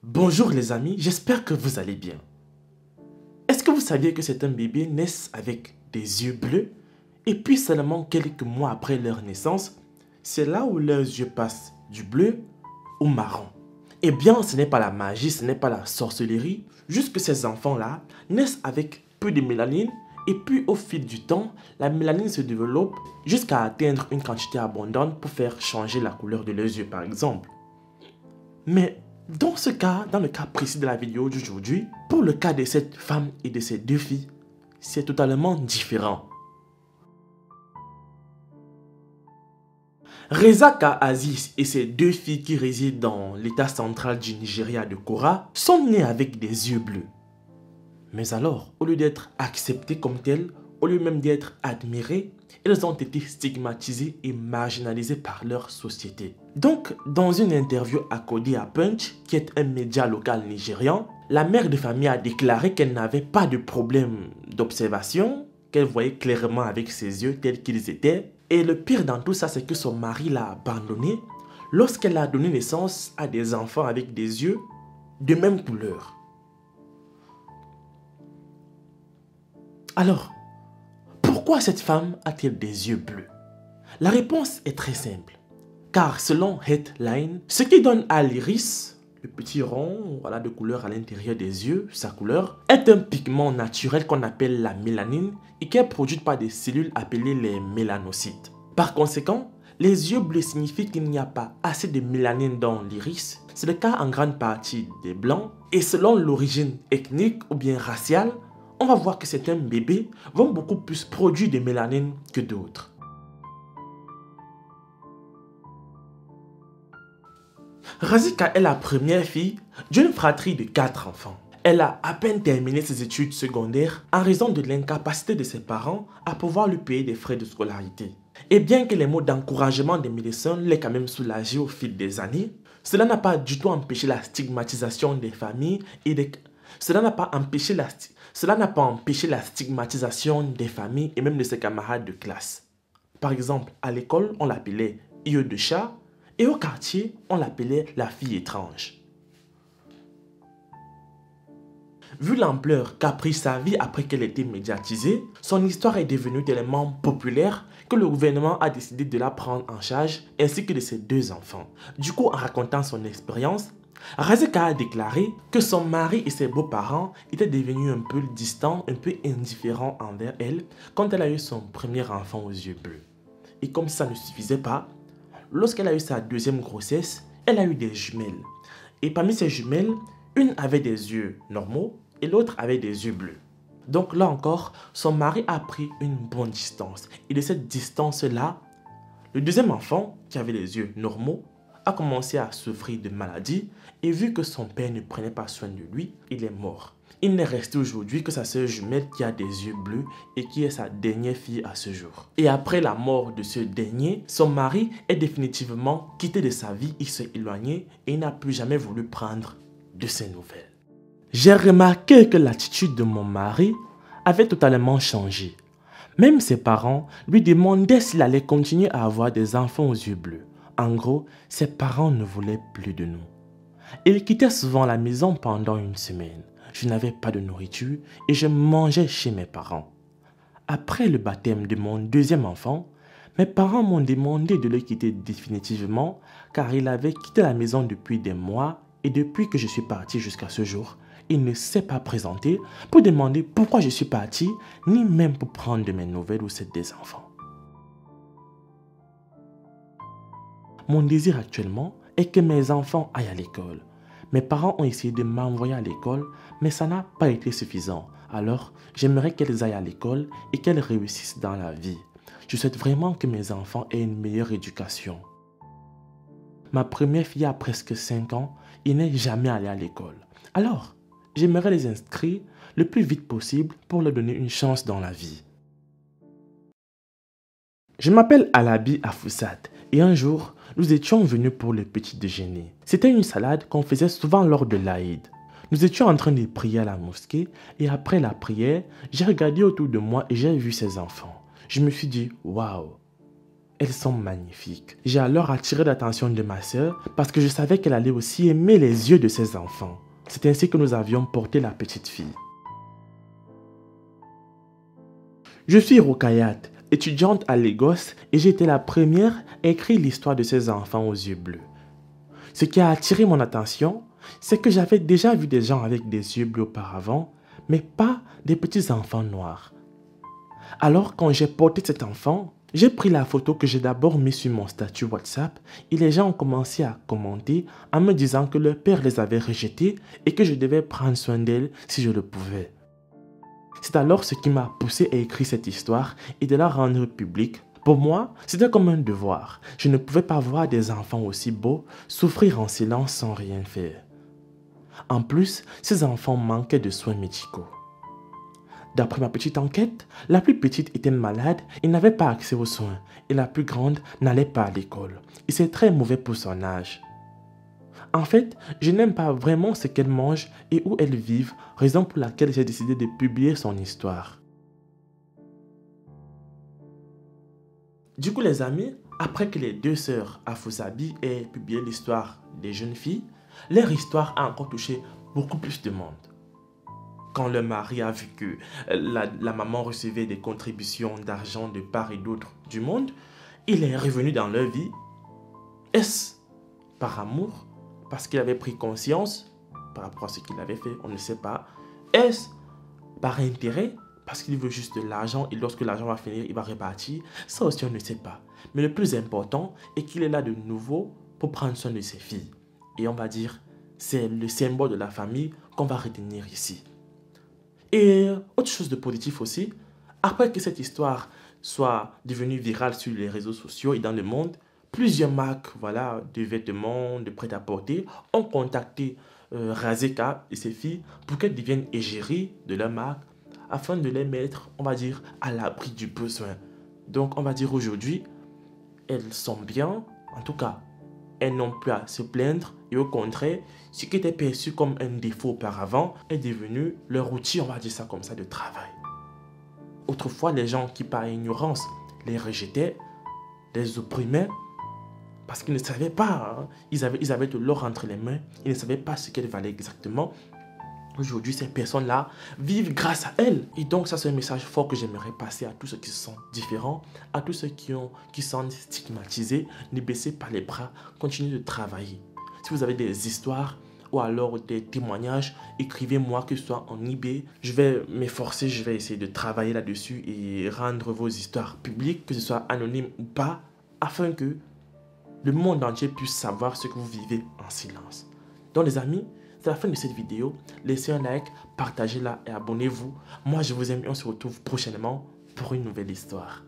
Bonjour les amis, j'espère que vous allez bien. Est-ce que vous saviez que certains bébés naissent avec des yeux bleus et puis seulement quelques mois après leur naissance, c'est là où leurs yeux passent du bleu au marron? Eh bien, ce n'est pas la magie, ce n'est pas la sorcellerie, juste que ces enfants-là naissent avec peu de mélanine et puis au fil du temps, la mélanine se développe jusqu'à atteindre une quantité abondante pour faire changer la couleur de leurs yeux par exemple. Mais dans ce cas, dans le cas précis de la vidéo d'aujourd'hui, pour le cas de cette femme et de ces deux filles, c'est totalement différent. Rezaka Aziz et ses deux filles qui résident dans l'état central du Nigeria de Kora sont nées avec des yeux bleus. Mais alors, au lieu d'être acceptées comme telles, au lieu même d'être admirées, elles ont été stigmatisées et marginalisées par leur société. Donc, dans une interview accordée à Punch, qui est un média local nigérian, la mère de famille a déclaré qu'elle n'avait pas de problème d'observation, qu'elle voyait clairement avec ses yeux tels qu'ils étaient. Et le pire dans tout ça, c'est que son mari l'a abandonnée lorsqu'elle a donné naissance à des enfants avec des yeux de même couleur. Alors, pourquoi cette femme a-t-elle des yeux bleus? La réponse est très simple. Car selon Headline, ce qui donne à l'iris, le petit rond de couleur à l'intérieur des yeux, sa couleur, est un pigment naturel qu'on appelle la mélanine et qui est produite par des cellules appelées les mélanocytes. Par conséquent, les yeux bleus signifient qu'il n'y a pas assez de mélanine dans l'iris. C'est le cas en grande partie des blancs. Et selon l'origine ethnique ou bien raciale, on va voir que certains bébés vont beaucoup plus produire de mélanine que d'autres. Razika est la première fille d'une fratrie de 4 enfants. Elle a à peine terminé ses études secondaires en raison de l'incapacité de ses parents à pouvoir lui payer des frais de scolarité. Et bien que les mots d'encouragement des médecins l'aient quand même soulagé au fil des années, cela n'a pas du tout empêché la stigmatisation des familles et Cela n'a pas empêché la stigmatisation des familles et même de ses camarades de classe. Par exemple, à l'école, on l'appelait « yeux de chat » et au quartier, on l'appelait « la fille étrange ». Vu l'ampleur qu'a pris sa vie après qu'elle ait été médiatisée, son histoire est devenue tellement populaire que le gouvernement a décidé de la prendre en charge ainsi que de ses 2 enfants. Du coup, en racontant son expérience, Razika a déclaré que son mari et ses beaux-parents étaient devenus un peu distants, un peu indifférents envers elle quand elle a eu son premier enfant aux yeux bleus. Et comme ça ne suffisait pas, lorsqu'elle a eu sa 2e grossesse, elle a eu des jumelles. Et parmi ces jumelles, une avait des yeux normaux et l'autre avait des yeux bleus. Donc là encore, son mari a pris une bonne distance. Et de cette distance-là, le 2e enfant, qui avait les yeux normaux, a commencé à souffrir de maladie et vu que son père ne prenait pas soin de lui, il est mort. Il n'est resté aujourd'hui que sa sœur jumelle qui a des yeux bleus et qui est sa dernière fille à ce jour. Et après la mort de ce dernier, son mari est définitivement quitté de sa vie, il s'est éloigné et il n'a plus jamais voulu prendre de ses nouvelles. J'ai remarqué que l'attitude de mon mari avait totalement changé. Même ses parents lui demandaient s'il allait continuer à avoir des enfants aux yeux bleus. En gros, ses parents ne voulaient plus de nous. Il quittait souvent la maison pendant une semaine. Je n'avais pas de nourriture et je mangeais chez mes parents. Après le baptême de mon 2e enfant, mes parents m'ont demandé de le quitter définitivement car il avait quitté la maison depuis des mois et depuis que je suis parti jusqu'à ce jour, il ne s'est pas présenté pour demander pourquoi je suis parti ni même pour prendre de mes nouvelles ou celles des enfants. Mon désir actuellement est que mes enfants aillent à l'école. Mes parents ont essayé de m'envoyer à l'école, mais ça n'a pas été suffisant. Alors, j'aimerais qu'elles aillent à l'école et qu'elles réussissent dans la vie. Je souhaite vraiment que mes enfants aient une meilleure éducation. Ma première fille a presque 5 ans et n'est jamais allée à l'école. Alors, j'aimerais les inscrire le plus vite possible pour leur donner une chance dans la vie. Je m'appelle Alabi Afoussat et un jour, nous étions venus pour le petit déjeuner. C'était une salade qu'on faisait souvent lors de l'Aïd. Nous étions en train de prier à la mosquée et après la prière, j'ai regardé autour de moi et j'ai vu ces enfants. Je me suis dit, waouh, Elles sont magnifiques. J'ai alors attiré l'attention de ma sœur parce que je savais qu'elle allait aussi aimer les yeux de ses enfants. C'est ainsi que nous avions porté la petite fille. Je suis Rukayat, étudiante à Lagos, et j'ai été la première à écrire l'histoire de ces enfants aux yeux bleus. Ce qui a attiré mon attention, c'est que j'avais déjà vu des gens avec des yeux bleus auparavant, mais pas des petits enfants noirs. Alors quand j'ai porté cet enfant, j'ai pris la photo que j'ai d'abord mise sur mon statut WhatsApp et les gens ont commencé à commenter en me disant que leur père les avait rejetées et que je devais prendre soin d'elles si je le pouvais. C'est alors ce qui m'a poussé à écrire cette histoire et de la rendre publique. Pour moi, c'était comme un devoir. Je ne pouvais pas voir des enfants aussi beaux souffrir en silence sans rien faire. En plus, ces enfants manquaient de soins médicaux. D'après ma petite enquête, la plus petite était malade et n'avait pas accès aux soins, et la plus grande n'allait pas à l'école. Et c'est très mauvais pour son âge. En fait, je n'aime pas vraiment ce qu'elles mangent et où elles vivent, raison pour laquelle j'ai décidé de publier son histoire. Du coup les amis, après que les deux sœurs Afousabi aient publié l'histoire des jeunes filles, leur histoire a encore touché beaucoup plus de monde. Quand le mari a vu que la maman recevait des contributions d'argent de part et d'autre du monde, il est revenu dans leur vie. Est-ce par amour, parce qu'il avait pris conscience par rapport à ce qu'il avait fait, on ne sait pas. Est-ce par intérêt, parce qu'il veut juste de l'argent et lorsque l'argent va finir, il va repartir? Ça aussi, on ne sait pas. Mais le plus important est qu'il est là de nouveau pour prendre soin de ses filles. Et on va dire, c'est le symbole de la famille qu'on va retenir ici. Et autre chose de positif aussi, après que cette histoire soit devenue virale sur les réseaux sociaux et dans le monde, plusieurs marques de vêtements, de prêt-à-porter ont contacté Razeka et ses filles pour qu'elles deviennent égéries de leur marque afin de les mettre, on va dire, à l'abri du besoin. Donc on va dire aujourd'hui, elles sont bien, en tout cas, elles n'ont plus à se plaindre et au contraire, ce qui était perçu comme un défaut auparavant est devenu leur outil, on va dire ça comme ça, de travail. Autrefois, les gens qui par ignorance les rejetaient, les opprimaient, parce qu'ils ne savaient pas, hein. Ils avaient de l'or entre les mains, ils ne savaient pas ce qu'elle valait exactement. Aujourd'hui, ces personnes-là vivent grâce à elles. Et donc, ça, c'est un message fort que j'aimerais passer à tous ceux qui sont différents, à tous ceux qui sont stigmatisés. Ne baissez pas les bras, continuez de travailler. Si vous avez des histoires ou alors des témoignages, écrivez-moi, que ce soit en eBay. Je vais m'efforcer, je vais essayer de travailler là-dessus et rendre vos histoires publiques, que ce soit anonyme ou pas, afin que le monde entier puisse savoir ce que vous vivez en silence. Donc, les amis, c'est la fin de cette vidéo. Laissez un like, partagez-la et abonnez-vous. Moi, je vous aime et on se retrouve prochainement pour une nouvelle histoire.